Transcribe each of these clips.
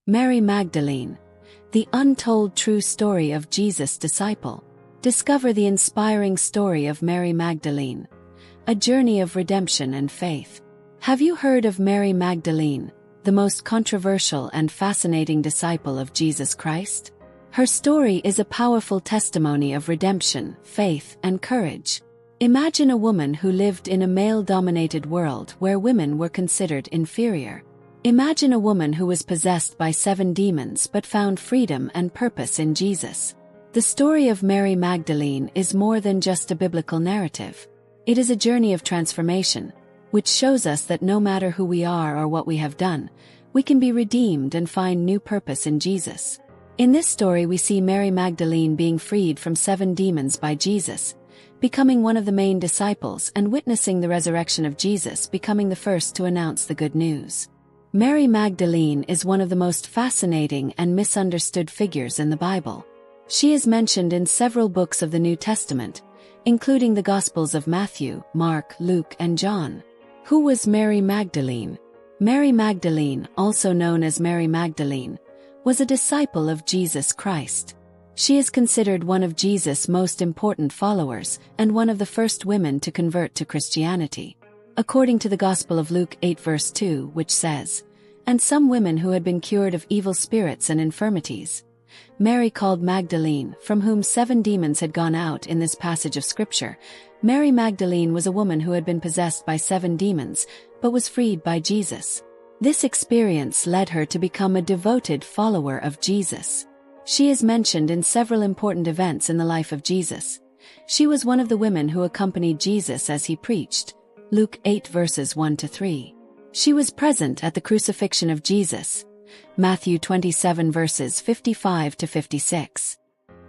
Mary Magdalene, the untold true story of Jesus' disciple. Discover the inspiring story of Mary Magdalene, a journey of redemption and faith. Have you heard of Mary Magdalene, the most controversial and fascinating disciple of Jesus Christ? Her story is a powerful testimony of redemption, faith, and courage. Imagine a woman who lived in a male-dominated world where women were considered inferior. Imagine a woman who was possessed by 7 demons but found freedom and purpose in Jesus. The story of Mary Magdalene is more than just a biblical narrative. It is a journey of transformation, which shows us that no matter who we are or what we have done, we can be redeemed and find new purpose in Jesus. In this story we see Mary Magdalene being freed from 7 demons by Jesus, becoming one of the main disciples and witnessing the resurrection of Jesus, becoming the first to announce the good news. Mary Magdalene is one of the most fascinating and misunderstood figures in the Bible. She is mentioned in several books of the New Testament, including the Gospels of Matthew, Mark, Luke, and John. Who was Mary Magdalene? Mary Magdalene, also known as Mary Magdalene, was a disciple of Jesus Christ. She is considered one of Jesus' most important followers and one of the first women to convert to Christianity. According to the Gospel of Luke 8 verse 2, which says, "And some women who had been cured of evil spirits and infirmities, Mary called Magdalene, from whom 7 demons had gone out." In this passage of Scripture, Mary Magdalene was a woman who had been possessed by 7 demons, but was freed by Jesus. This experience led her to become a devoted follower of Jesus. She is mentioned in several important events in the life of Jesus. She was one of the women who accompanied Jesus as he preached, Luke 8 verses 1 to 3. She was present at the crucifixion of Jesus, Matthew 27 verses 55 to 56.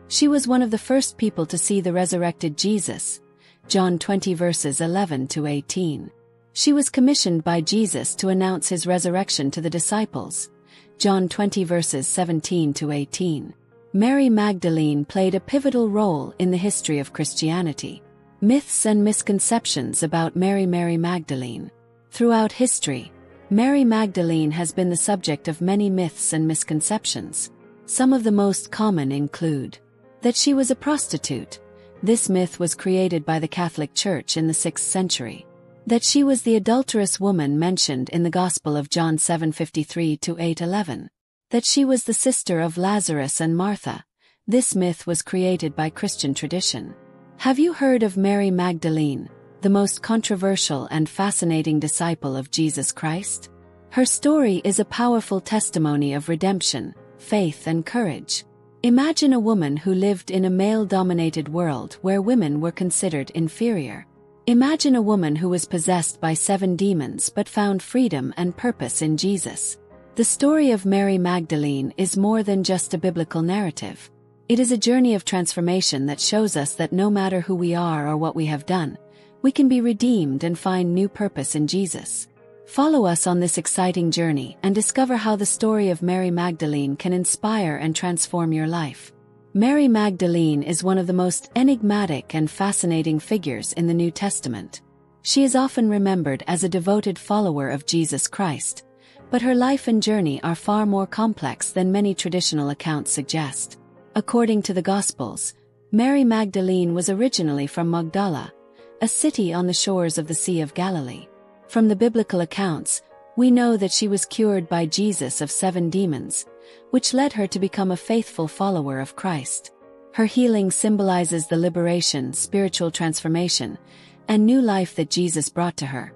She was one of the first people to see the resurrected Jesus, John 20 verses 11 to 18. She was commissioned by Jesus to announce his resurrection to the disciples, John 20 verses 17 to 18. Mary Magdalene played a pivotal role in the history of Christianity. Myths and misconceptions about Mary Magdalene. Throughout history, Mary Magdalene has been the subject of many myths and misconceptions. Some of the most common include that she was a prostitute. This myth was created by the Catholic Church in the 6th century. That she was the adulterous woman mentioned in the Gospel of John 7:53 to 8:11. That she was the sister of Lazarus and Martha. This myth was created by Christian tradition. Have you heard of Mary Magdalene, the most controversial and fascinating disciple of Jesus Christ? Her story is a powerful testimony of redemption, faith, and courage. Imagine a woman who lived in a male-dominated world where women were considered inferior. Imagine a woman who was possessed by 7 demons but found freedom and purpose in Jesus. The story of Mary Magdalene is more than just a biblical narrative. It is a journey of transformation that shows us that no matter who we are or what we have done, we can be redeemed and find new purpose in Jesus. Follow us on this exciting journey and discover how the story of Mary Magdalene can inspire and transform your life. Mary Magdalene is one of the most enigmatic and fascinating figures in the New Testament. She is often remembered as a devoted follower of Jesus Christ, but her life and journey are far more complex than many traditional accounts suggest. According to the Gospels, Mary Magdalene was originally from Magdala, a city on the shores of the Sea of Galilee. From the biblical accounts, we know that she was cured by Jesus of 7 demons, which led her to become a faithful follower of Christ. Her healing symbolizes the liberation, spiritual transformation, and new life that Jesus brought to her,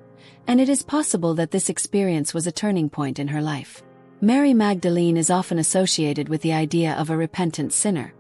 and it is possible that this experience was a turning point in her life. Mary Magdalene is often associated with the idea of a repentant sinner,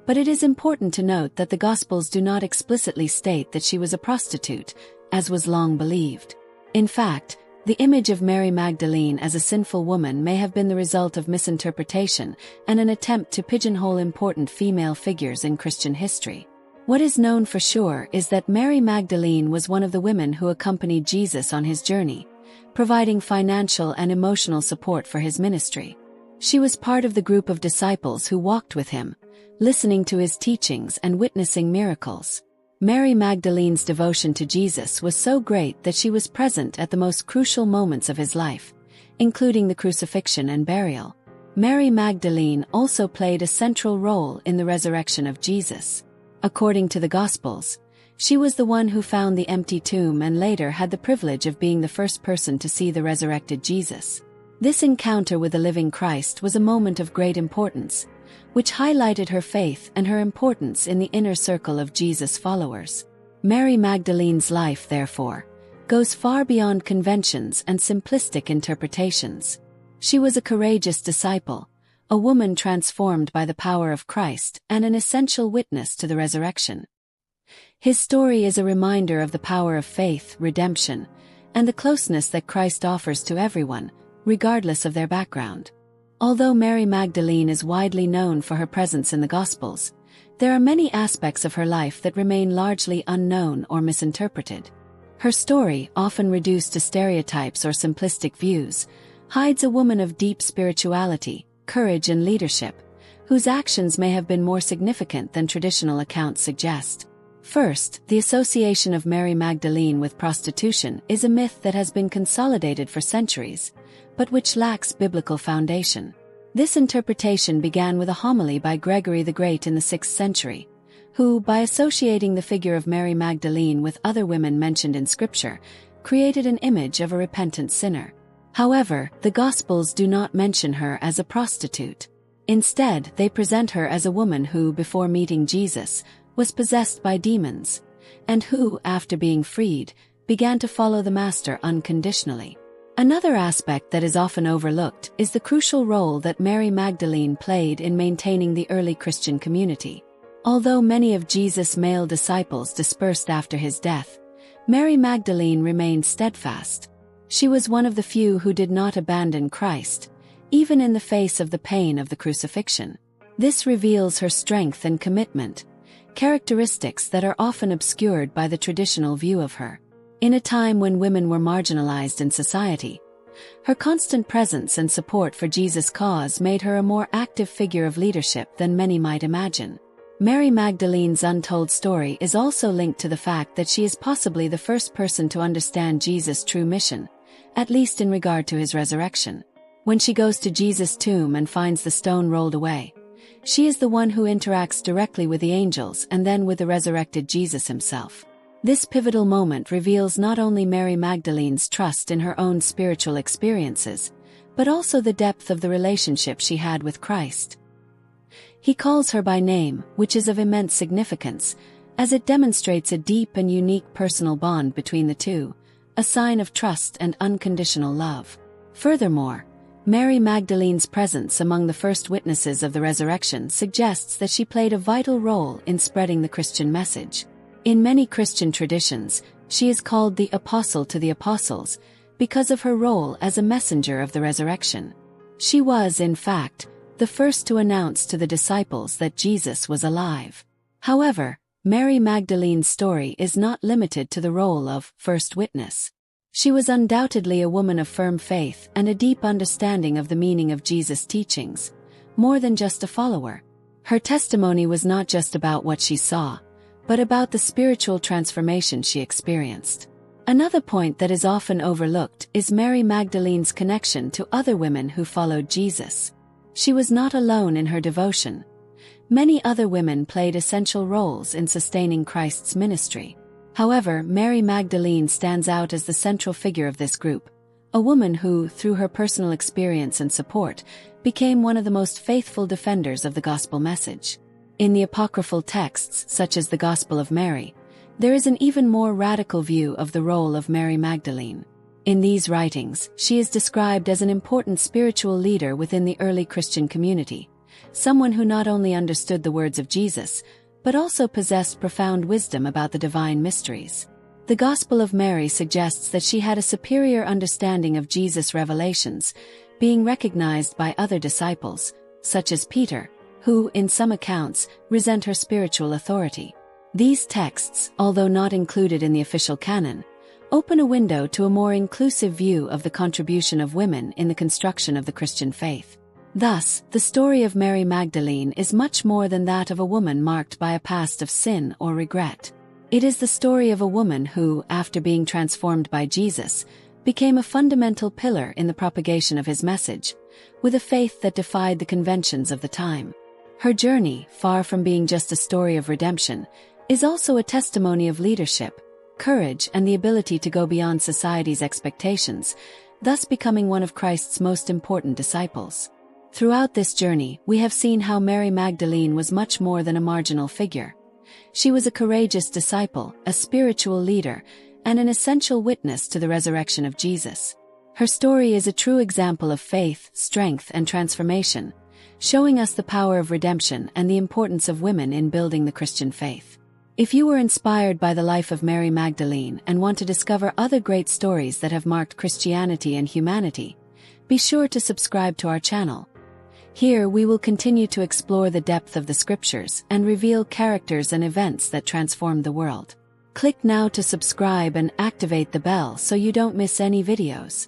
but it is important to note that the Gospels do not explicitly state that she was a prostitute, as was long believed. In fact, the image of Mary Magdalene as a sinful woman may have been the result of misinterpretation and an attempt to pigeonhole important female figures in Christian history. What is known for sure is that Mary Magdalene was one of the women who accompanied Jesus on his journey, providing financial and emotional support for his ministry. She was part of the group of disciples who walked with him, listening to his teachings and witnessing miracles. Mary Magdalene's devotion to Jesus was so great that she was present at the most crucial moments of his life, including the crucifixion and burial. Mary Magdalene also played a central role in the resurrection of Jesus. According to the Gospels, she was the one who found the empty tomb and later had the privilege of being the first person to see the resurrected Jesus. This encounter with the living Christ was a moment of great importance, which highlighted her faith and her importance in the inner circle of Jesus' followers. Mary Magdalene's life, therefore, goes far beyond conventions and simplistic interpretations. She was a courageous disciple, a woman transformed by the power of Christ, and an essential witness to the resurrection. His story is a reminder of the power of faith, redemption, and the closeness that Christ offers to everyone, regardless of their background. Although Mary Magdalene is widely known for her presence in the Gospels, there are many aspects of her life that remain largely unknown or misinterpreted. Her story, often reduced to stereotypes or simplistic views, hides a woman of deep spirituality, courage and leadership, whose actions may have been more significant than traditional accounts suggest. First, the association of Mary Magdalene with prostitution is a myth that has been consolidated for centuries, but which lacks biblical foundation. This interpretation began with a homily by Gregory the Great in the 6th century, who, by associating the figure of Mary Magdalene with other women mentioned in Scripture, created an image of a repentant sinner. However, the Gospels do not mention her as a prostitute. Instead, they present her as a woman who, before meeting Jesus, was possessed by demons, and who, after being freed, began to follow the Master unconditionally. Another aspect that is often overlooked is the crucial role that Mary Magdalene played in maintaining the early Christian community. Although many of Jesus' male disciples dispersed after his death, Mary Magdalene remained steadfast. She was one of the few who did not abandon Christ, even in the face of the pain of the crucifixion. This reveals her strength and commitment, characteristics that are often obscured by the traditional view of her. In a time when women were marginalized in society, her constant presence and support for Jesus' cause made her a more active figure of leadership than many might imagine. Mary Magdalene's untold story is also linked to the fact that she is possibly the first person to understand Jesus' true mission, at least in regard to his resurrection. When she goes to Jesus' tomb and finds the stone rolled away, she is the one who interacts directly with the angels and then with the resurrected Jesus himself. This pivotal moment reveals not only Mary Magdalene's trust in her own spiritual experiences, but also the depth of the relationship she had with Christ. He calls her by name, which is of immense significance, as it demonstrates a deep and unique personal bond between the two, a sign of trust and unconditional love. Furthermore, Mary Magdalene's presence among the first witnesses of the resurrection suggests that she played a vital role in spreading the Christian message. In many Christian traditions, she is called the Apostle to the Apostles because of her role as a messenger of the resurrection. She was, in fact, the first to announce to the disciples that Jesus was alive. However, Mary Magdalene's story is not limited to the role of first witness. She was undoubtedly a woman of firm faith and a deep understanding of the meaning of Jesus' teachings, more than just a follower. Her testimony was not just about what she saw, but about the spiritual transformation she experienced. Another point that is often overlooked is Mary Magdalene's connection to other women who followed Jesus. She was not alone in her devotion. Many other women played essential roles in sustaining Christ's ministry. However, Mary Magdalene stands out as the central figure of this group, a woman who, through her personal experience and support, became one of the most faithful defenders of the gospel message. In the apocryphal texts, such as the Gospel of Mary, there is an even more radical view of the role of Mary Magdalene. In these writings, she is described as an important spiritual leader within the early Christian community, someone who not only understood the words of Jesus, but also possessed profound wisdom about the divine mysteries. The Gospel of Mary suggests that she had a superior understanding of Jesus' revelations, being recognized by other disciples, such as Peter, who, in some accounts, resent her spiritual authority. These texts, although not included in the official canon, open a window to a more inclusive view of the contribution of women in the construction of the Christian faith. Thus, the story of Mary Magdalene is much more than that of a woman marked by a past of sin or regret. It is the story of a woman who, after being transformed by Jesus, became a fundamental pillar in the propagation of his message, with a faith that defied the conventions of the time. Her journey, far from being just a story of redemption, is also a testimony of leadership, courage, and the ability to go beyond society's expectations, thus becoming one of Christ's most important disciples. Throughout this journey, we have seen how Mary Magdalene was much more than a marginal figure. She was a courageous disciple, a spiritual leader, and an essential witness to the resurrection of Jesus. Her story is a true example of faith, strength, and transformation, showing us the power of redemption and the importance of women in building the Christian faith. If you were inspired by the life of Mary Magdalene and want to discover other great stories that have marked Christianity and humanity, be sure to subscribe to our channel. Here we will continue to explore the depth of the scriptures and reveal characters and events that transformed the world. Click now to subscribe and activate the bell so you don't miss any videos.